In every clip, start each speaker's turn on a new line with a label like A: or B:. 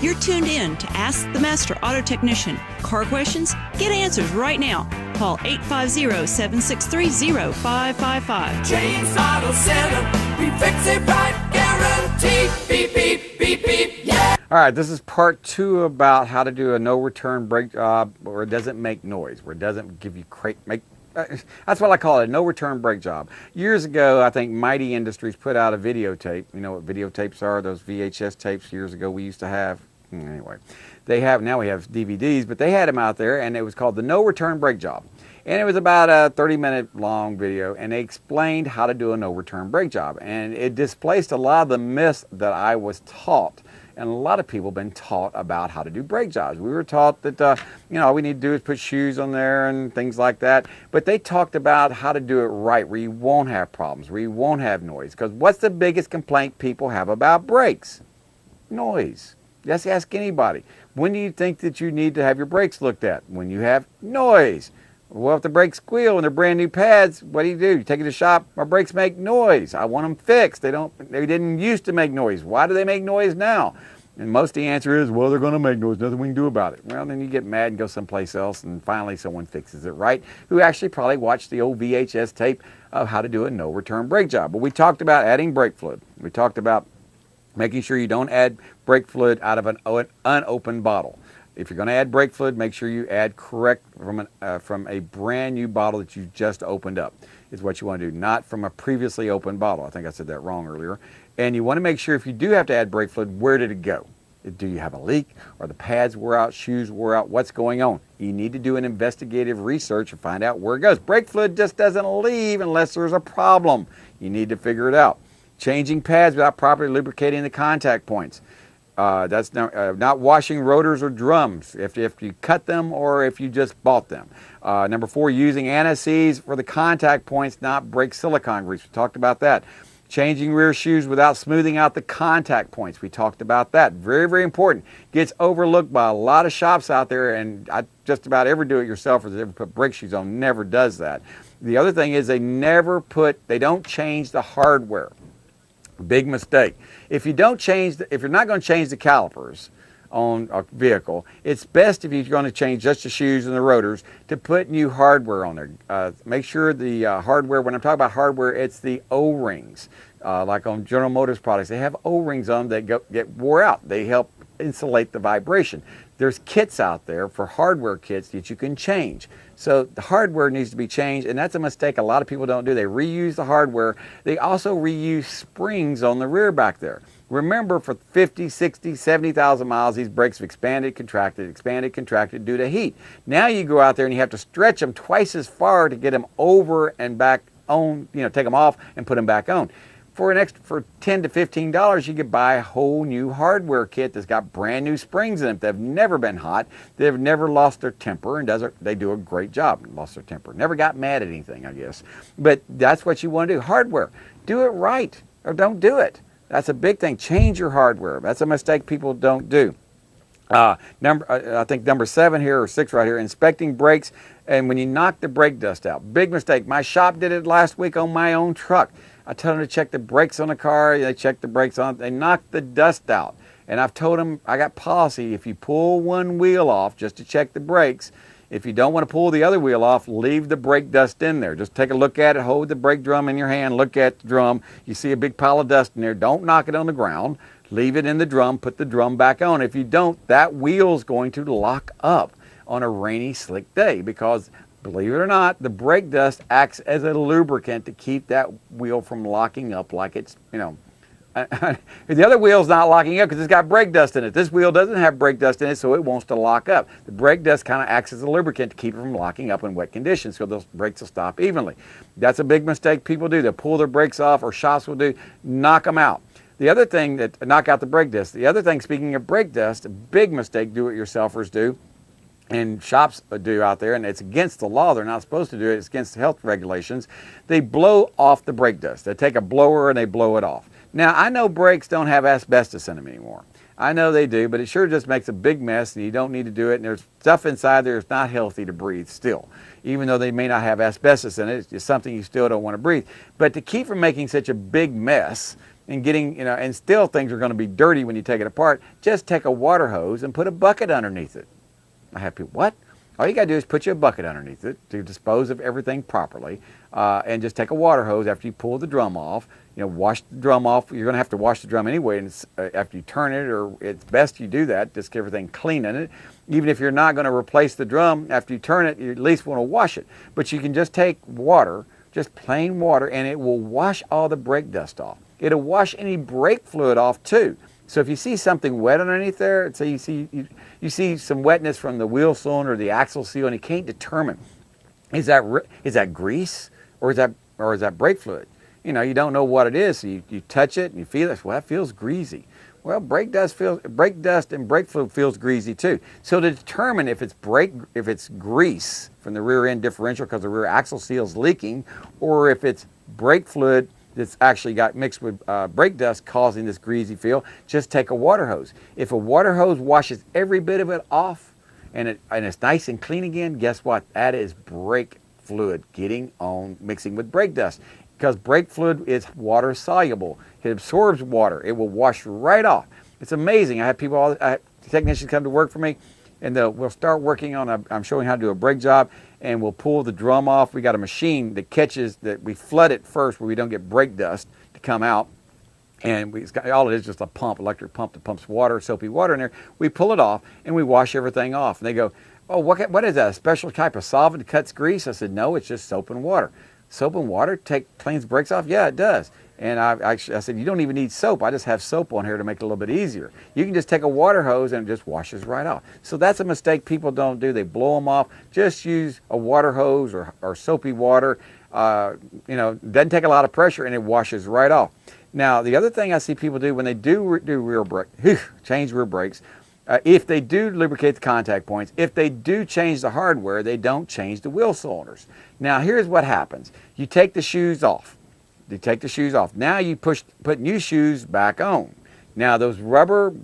A: You're tuned in to Ask the Master Auto Technician. Car questions? Get answers right now. Call 850-763-0555.
B: James Auto Center, we fix it right, guaranteed. Beep, beep, beep, beep, yeah.
C: All right, this is part 2 about how to do a no-return brake job where it doesn't make noise, where it doesn't give you that's what I call it, a no-return brake job. Years ago, I think Mighty Industries put out a videotape. You know what videotapes are? Those VHS tapes years ago we used to have. Anyway, now we have DVDs, but they had them out there, and it was called the no-return brake job. And it was about a 30-minute long video, and they explained how to do a no-return brake job. And it displaced a lot of the myths that I was taught. And a lot of people have been taught about how to do brake jobs. We were taught that, all we need to do is put shoes on there and things like that. But they talked about how to do it right, where you won't have problems, where you won't have noise. Because what's the biggest complaint people have about brakes? Noise. Just ask anybody. When do you think that you need to have your brakes looked at? When you have noise. Well, if the brakes squeal and they're brand new pads, what do? You take it to the shop, my brakes make noise. I want them fixed. They didn't used to make noise. Why do they make noise now? And most of the answer is, well, they're going to make noise. Nothing we can do about it. Well, then you get mad and go someplace else, and finally someone fixes it right, who actually probably watched the old VHS tape of how to do a no-return brake job. But we talked about adding brake fluid. We talked about making sure you don't add brake fluid out of an unopened bottle. If you're going to add brake fluid, make sure you add correct from a brand new bottle that you just opened up, is what you want to do, not from a previously opened bottle. I think I said that wrong earlier. And you want to make sure if you do have to add brake fluid, where did it go? Do you have a leak? Are the pads wore out, shoes wore out? What's going on? You need to do an investigative research and find out where it goes. Brake fluid just doesn't leave unless there's a problem. You need to figure it out. Changing pads without properly lubricating the contact points. That's not washing rotors or drums if you cut them or if you just bought them. Number 4, using anti-seize for the contact points, not brake silicone grease. We talked about that. Changing rear shoes without smoothing out the contact points. We talked about that. Very, very important. Gets overlooked by a lot of shops out there, and just about every do-it-yourselfer that's ever put brake shoes on never does that. The other thing is they don't change the hardware. Big mistake. If you're not going to change the calipers on a vehicle, it's best if you're going to change just the shoes and the rotors to put new hardware on there. Make sure the hardware, when I'm talking about hardware, it's the O-rings. Like on General Motors products, they have O-rings on them that get wore out. They help insulate the vibration. There's kits out there for hardware kits that you can change. So the hardware needs to be changed, and that's a mistake a lot of people don't do. They reuse the hardware. They also reuse springs on the rear back there. Remember, for 50, 60, 70,000 miles, these brakes have expanded, contracted due to heat. Now you go out there and you have to stretch them twice as far to get them over and back on, take them off and put them back on. For $10 to $15, you could buy a whole new hardware kit that's got brand new springs in it. They've never been hot. They've never lost their temper, and they do a great job. Lost their temper. Never got mad at anything, I guess. But that's what you want to do. Hardware. Do it right, or don't do it. That's a big thing. Change your hardware. That's a mistake people don't do. I think number 7 here, or 6 right here, inspecting brakes, and when you knock the brake dust out. Big mistake. My shop did it last week on my own truck. I told them to check the brakes on the car. They checked the brakes on. They knocked the dust out. And I've told them, I got policy, if you pull one wheel off just to check the brakes, if you don't want to pull the other wheel off, leave the brake dust in there. Just take a look at it, hold the brake drum in your hand, look at the drum. You see a big pile of dust in there. Don't knock it on the ground. Leave it in the drum, put the drum back on. If you don't, that wheel's going to lock up on a rainy, slick day because, believe it or not, the brake dust acts as a lubricant to keep that wheel from locking up like it's, the other wheel's not locking up because it's got brake dust in it. This wheel doesn't have brake dust in it, so it wants to lock up. The brake dust kind of acts as a lubricant to keep it from locking up in wet conditions, so those brakes will stop evenly. That's a big mistake people do. They'll pull their brakes off, or shops will do, knock them out. The other thing knock out the brake dust. The other thing, speaking of brake dust, a big mistake do-it-yourselfers do, and shops do out there, and it's against the law. They're not supposed to do it. It's against the health regulations. They blow off the brake dust. They take a blower and they blow it off. Now, I know brakes don't have asbestos in them anymore. I know they do, but it sure just makes a big mess, and you don't need to do it, and there's stuff inside there that's not healthy to breathe still. Even though they may not have asbestos in it, it's just something you still don't want to breathe. But to keep from making such a big mess, and getting, and still things are going to be dirty when you take it apart. Just take a water hose and put a bucket underneath it. I have people, what? All you got to do is put you a bucket underneath it to dispose of everything properly, and just take a water hose after you pull the drum off. Wash the drum off. You're going to have to wash the drum anyway, and after you turn it, or it's best you do that. Just get everything clean in it. Even if you're not going to replace the drum after you turn it, you at least want to wash it. But you can just take water, just plain water, and it will wash all the brake dust off. It'll wash any brake fluid off too. So if you see something wet underneath there, say you see some wetness from the wheel cylinder or the axle seal, and you can't determine is that grease or is that brake fluid. You don't know what it is. So you touch it and you feel it. Well, that feels greasy. Well, brake dust and brake fluid feels greasy too. So to determine if it's grease from the rear end differential because the rear axle seal is leaking, or if it's brake fluid that's actually got mixed with brake dust causing this greasy feel, just take a water hose. If a water hose washes every bit of it off and it's nice and clean again, guess what? That is brake fluid mixing with brake dust. Because brake fluid is water soluble. It absorbs water. It will wash right off. It's amazing. I have technicians come to work for me, and we'll start working on I'm showing how to do a brake job, and we'll pull the drum off. We got a machine that catches that. We flood it first where we don't get brake dust to come out, and all it is just a pump, electric pump that pumps water, soapy water in there. We pull it off and we wash everything off. And they go, "Oh, what is that? A special type of solvent that cuts grease?" I said, "No, it's just soap and water." Soap and water cleans brakes off? Yeah, it does. And I said, you don't even need soap. I just have soap on here to make it a little bit easier. You can just take a water hose and it just washes right off. So that's a mistake people don't do. They blow them off. Just use a water hose or soapy water. Doesn't take a lot of pressure and it washes right off. Now, the other thing I see people do when they do rear brake, change rear brakes, if they do lubricate the contact points, if they do change the hardware, they don't change the wheel cylinders. Now, here's what happens. You take the shoes off. Now you put new shoes back on. Now, those rubber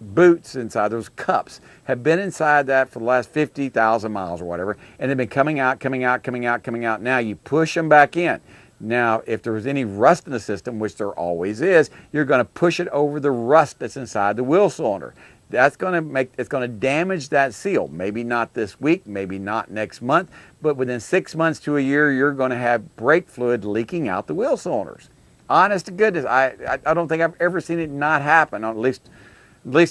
C: boots inside, those cups, have been inside that for the last 50,000 miles or whatever, and they've been coming out. Now you push them back in. Now, if there was any rust in the system, which there always is, you're going to push it over the rust that's inside the wheel cylinder. It's going to damage that seal. Maybe not this week, maybe not next month, but within 6 months to a year, you're going to have brake fluid leaking out the wheel cylinders. Honest to goodness, I don't think I've ever seen it not happen, at least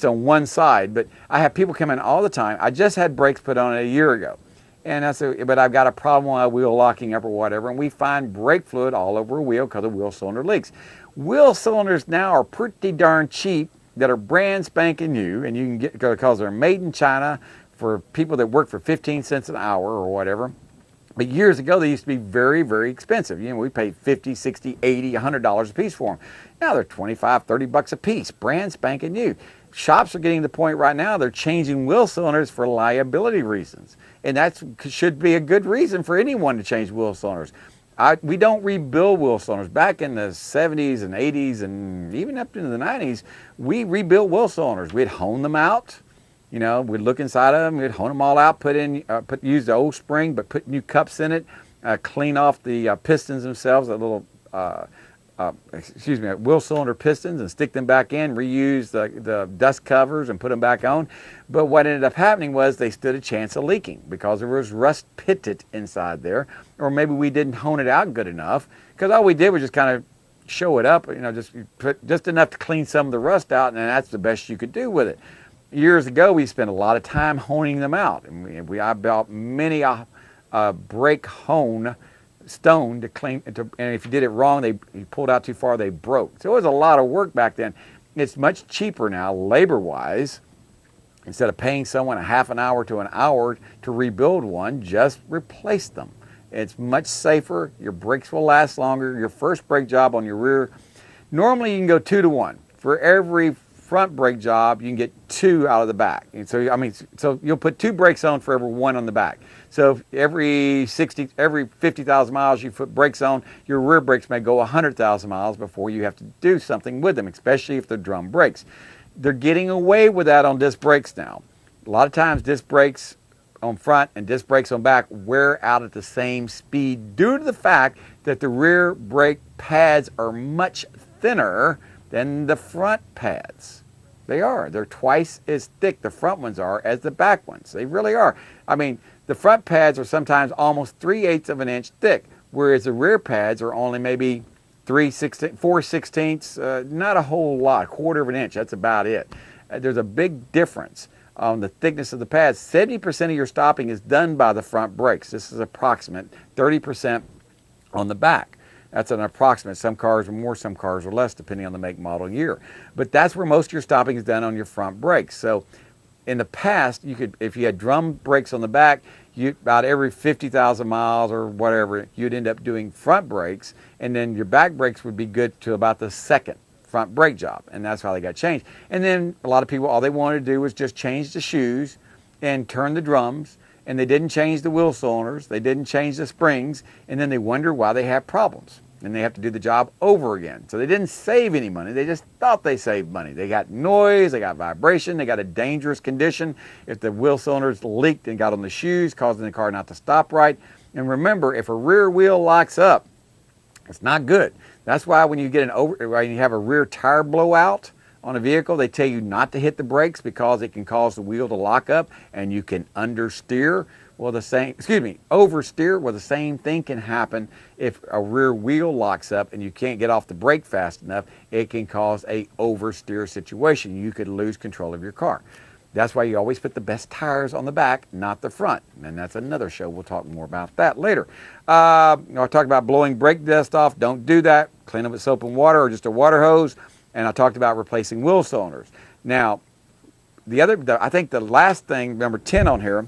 C: on one side. But I have people come in all the time. I just had brakes put on a year ago, and I said, but I've got a problem with my wheel locking up or whatever, and we find brake fluid all over a wheel because the wheel cylinder leaks. Wheel cylinders now are pretty darn cheap, that are brand spanking new, and you can get because they're made in China for people that work for 15 cents an hour or whatever. But years ago, they used to be very, very expensive. We paid $50, $60, $80, $100 a piece for them. Now they're $25, $30 a piece, brand spanking new. Shops are getting to the point right now they're changing wheel cylinders for liability reasons, and that should be a good reason for anyone to change wheel cylinders. We don't rebuild wheel cylinders. Back in the 70s and 80s and even up into the 90s, we rebuilt wheel cylinders. We'd hone them out. We'd look inside of them. We'd hone them all out, use the old spring, but put new cups in it, clean off the pistons themselves, that little wheel cylinder pistons, and stick them back in, reuse the dust covers and put them back on. But what ended up happening was they stood a chance of leaking because there was rust pitted inside there, or maybe we didn't hone it out good enough, because all we did was just kind of show it up, just put just enough to clean some of the rust out, and that's the best you could do with it. Years ago, we spent a lot of time honing them out, and I bought many brake hone stone to clean, and if you did it wrong, you pulled out too far, they broke. So it was a lot of work back then. It's much cheaper now, labor-wise. Instead of paying someone a half an hour to an hour to rebuild one, just replace them. It's much safer. Your brakes will last longer. Your first brake job on your rear, normally you can go 2 to 1. For every front brake job, you can get 2 out of the back. And so you'll put 2 brakes on for every 1 on the back. So every 50,000 miles you put brakes on, your rear brakes may go 100,000 miles before you have to do something with them, especially if they're drum brakes. They're getting away with that on disc brakes now. A lot of times disc brakes on front and disc brakes on back wear out at the same speed due to the fact that the rear brake pads are much thinner than the front pads. They are. They're twice as thick, the front ones are, as the back ones. They really are. I mean, the front pads are sometimes almost 3/8 of an inch thick, whereas the rear pads are only maybe 4/16, not a whole lot, 1/4 of an inch. That's about it. There's a big difference on the thickness of the pads. 70% of your stopping is done by the front brakes. This is approximate. 30% on the back. That's an approximate. Some cars are more, some cars are less, depending on the make, model, year. But that's where most of your stopping is done, on your front brakes. So in the past, you could, if you had drum brakes on the back, about every 50,000 miles or whatever, you'd end up doing front brakes, and then your back brakes would be good to about the second front brake job, and that's how they got changed. And then a lot of people, all they wanted to do was just change the shoes and turn the drums, and they didn't change the wheel cylinders, they didn't change the springs, and then they wonder why they have problems. And they have to do the job over again. So they didn't save any money. They just thought they saved money. They got noise, they got vibration, they got a dangerous condition. If the wheel cylinders leaked and got on the shoes, causing the car not to stop right. And remember, if a rear wheel locks up, it's not good. That's why when you get when you have a rear tire blowout on a vehicle, they tell you not to hit the brakes because it can cause the wheel to lock up and you can understeer. Well, oversteer. Well, the same thing can happen if a rear wheel locks up and you can't get off the brake fast enough. It can cause a oversteer situation. You could lose control of your car. That's why you always put the best tires on the back, not the front. And that's another show. We'll talk more about that later. I talked about blowing brake dust off. Don't do that. Clean them with soap and water or just a water hose. And I talked about replacing wheel cylinders. Now, I think the last thing, number 10 on here,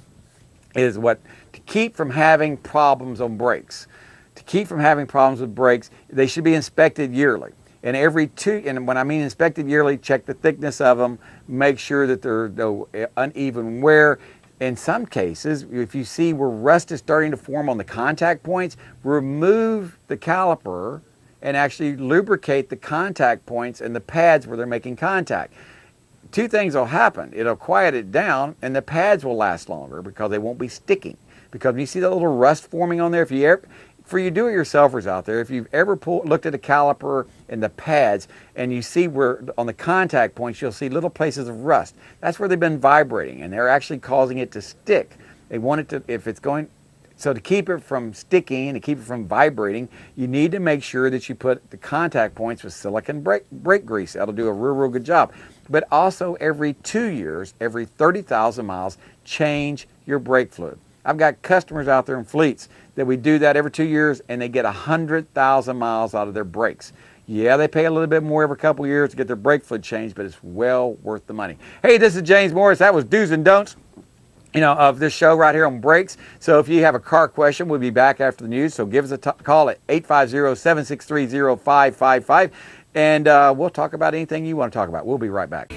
C: is to keep from having problems on brakes. To keep from having problems with brakes, they should be inspected yearly. And and when I mean inspected yearly, check the thickness of them, make sure that there's no uneven wear. In some cases, if you see where rust is starting to form on the contact points, remove the caliper and actually lubricate the contact points and the pads where they're making contact. Two things will happen. It'll quiet it down, and the pads will last longer because they won't be sticking. Because when you see that little rust forming on there, for you do-it-yourselfers out there, if you've ever looked at a caliper and the pads, and you see where on the contact points, you'll see little places of rust. That's where they've been vibrating, and they're actually causing it to stick. They want it to, so to keep it from sticking and to keep it from vibrating, you need to make sure that you put the contact points with silicone brake grease. That'll do a real good job. But also every 2 years, every 30,000 miles, change your brake fluid. I've got customers out there in fleets that we do that every 2 years, and they get 100,000 miles out of their brakes. Yeah, they pay a little bit more every couple of years to get their brake fluid changed, but it's well worth the money. Hey, this is James Morris. That was Do's and Don'ts, of this show right here on brakes. So if you have a car question, we'll be back after the news. So give us a call at 850-763-0555, and we'll talk about anything you want to talk about. We'll be right back.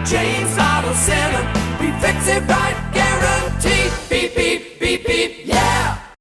B: James Auto Center, we fix it right, guaranteed. Beep, beep, beep, beep, yeah.